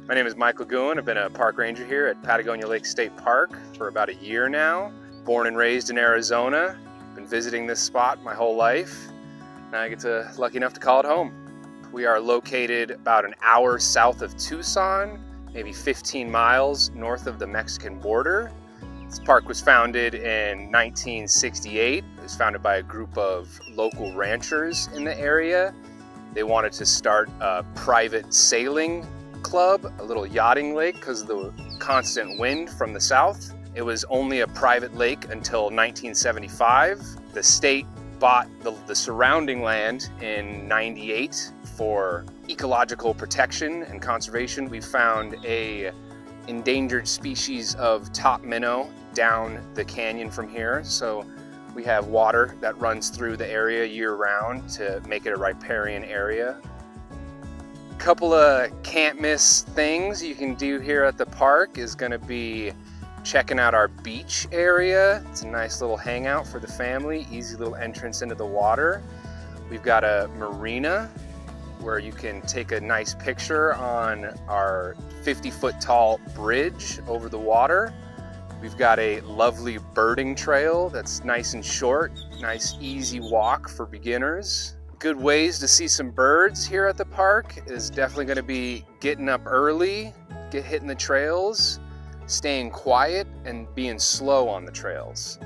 My name is Michael Goon. I've been a park ranger here at Patagonia Lake State Park for about a year now. Born and raised in Arizona. Been visiting this spot my whole life. Now I get lucky enough to call it home. We are located about an hour south of Tucson, maybe 15 miles north of the Mexican border. This park was founded in 1968. It was founded by a group of local ranchers in the area. They wanted to start a private sailing club, a little yachting lake, because of the constant wind from the south. It was only a private lake until 1975. The state bought the surrounding land in '98 for ecological protection and conservation. We found a endangered species of top minnow down the canyon from here. So we have water that runs through the area year-round to make it a riparian area. A couple of can't miss things you can do here at the park is going to be checking out our beach area. It's a nice little hangout for the family, easy little entrance into the water. We've got a marina where you can take a nice picture on our 50-foot tall bridge over the water. We've got a lovely birding trail that's nice and short, nice easy walk for beginners. Good ways to see some birds here at the park is definitely going to be getting up early, hitting the trails, staying quiet, and being slow on the trails.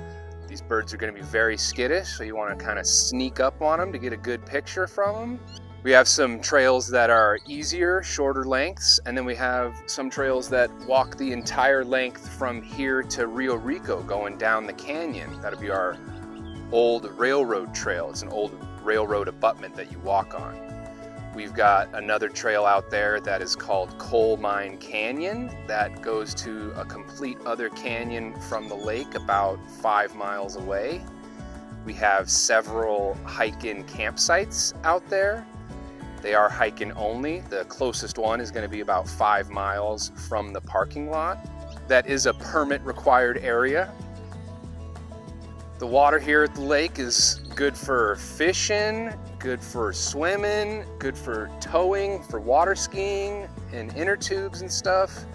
These birds are going to be very skittish, so you want to kind of sneak up on them to get a good picture from them. We have some trails that are easier, shorter lengths, and then we have some trails that walk the entire length from here to Rio Rico going down the canyon. That'll be our old railroad trail. It's an old railroad abutment that you walk on. We've got another trail out there that is called Coal Mine Canyon that goes to a complete other canyon from the lake about 5 miles away. We have several hike-in campsites out there. They are hike-in only. The closest one is going to be about 5 miles from the parking lot. That is a permit-required area. The water here at the lake is good for fishing, good for swimming, good for towing, for water skiing, and inner tubes and stuff.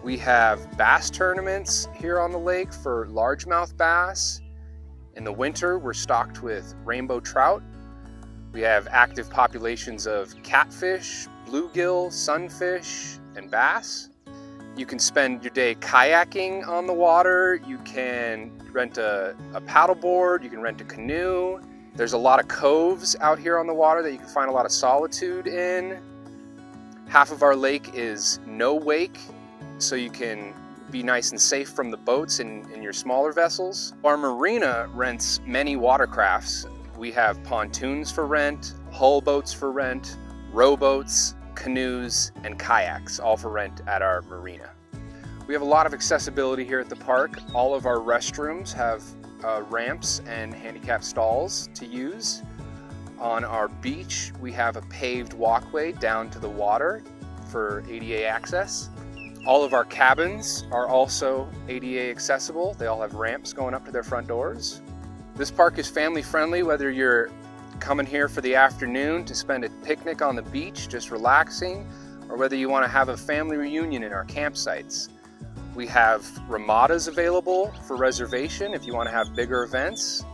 We have bass tournaments here on the lake for largemouth bass. In the winter, we're stocked with rainbow trout. We have active populations of catfish, bluegill, sunfish, and bass. You can spend your day kayaking on the water. You can rent a paddleboard. You can rent a canoe. There's a lot of coves out here on the water that you can find a lot of solitude in. Half of our lake is no wake, so you can be nice and safe from the boats in your smaller vessels. Our marina rents many watercrafts. We have pontoons for rent, hull boats for rent, rowboats, canoes, and kayaks, all for rent at our marina. We have a lot of accessibility here at the park. All of our restrooms have ramps and handicap stalls to use. On our beach, we have a paved walkway down to the water for ADA access. All of our cabins are also ADA accessible. They all have ramps going up to their front doors. This park is family friendly, whether you're coming here for the afternoon to spend a picnic on the beach, just relaxing, or whether you want to have a family reunion in our campsites. We have ramadas available for reservation if you want to have bigger events.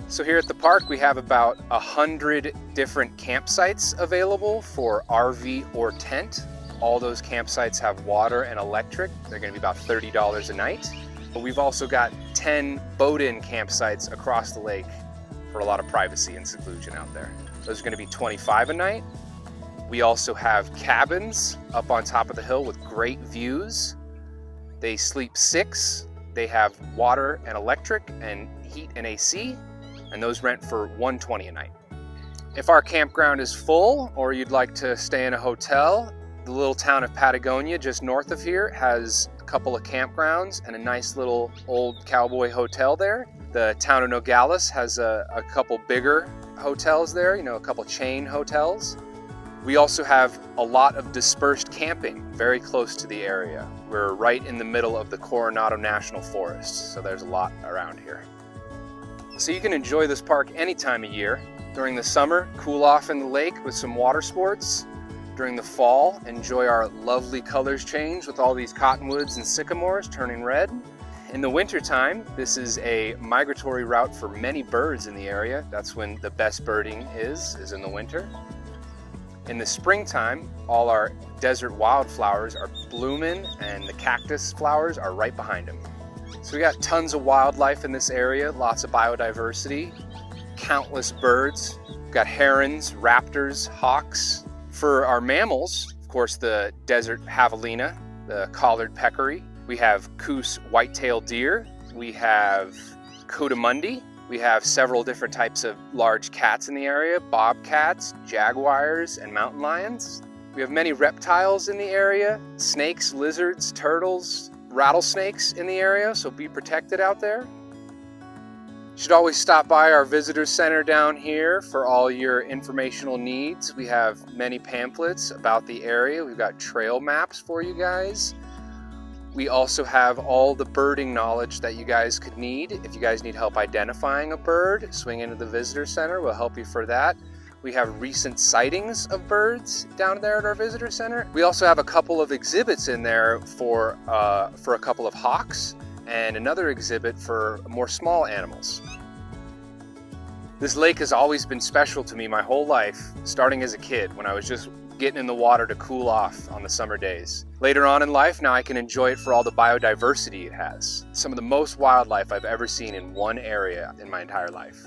So here at the park, we have about 100 different campsites available for RV or tent. All those campsites have water and electric. They're going to be about $30 a night. But we've also got 10 boat-in campsites across the lake for a lot of privacy and seclusion out there. Those are going to be $25 a night. We also have cabins up on top of the hill with great views. They sleep 6. They have water and electric and heat and AC, and those rent for $120 a night. If our campground is full or you'd like to stay in a hotel, the little town of Patagonia just north of here has a couple of campgrounds and a nice little old cowboy hotel there. The town of Nogales has a couple bigger hotels there, a couple chain hotels. We also have a lot of dispersed camping very close to the area. We're right in the middle of the Coronado National Forest, so there's a lot around here. So you can enjoy this park any time of year. During the summer, cool off in the lake with some water sports. During the fall, enjoy our lovely colors change with all these cottonwoods and sycamores turning red. In the wintertime, this is a migratory route for many birds in the area. That's when the best birding is in the winter. In the springtime, all our desert wildflowers are blooming and the cactus flowers are right behind them. So we got tons of wildlife in this area, lots of biodiversity, countless birds. We've got herons, raptors, hawks. For our mammals, of course, the desert javelina, the collared peccary. We have Coos white-tailed deer. We have coatimundi. We have several different types of large cats in the area, bobcats, jaguars, and mountain lions. We have many reptiles in the area, snakes, lizards, turtles, rattlesnakes in the area, so be protected out there. You should always stop by our visitor center down here for all your informational needs. We have many pamphlets about the area. We've got trail maps for you guys. We also have all the birding knowledge that you guys could need. If you guys need help identifying a bird, swing into the visitor center. We'll help you for that. We have recent sightings of birds down there at our visitor center. We also have a couple of exhibits in there for a couple of hawks and another exhibit for more small animals. This lake has always been special to me my whole life, starting as a kid when I was just getting in the water to cool off on the summer days. Later on in life, now I can enjoy it for all the biodiversity it has. Some of the most wildlife I've ever seen in one area in my entire life.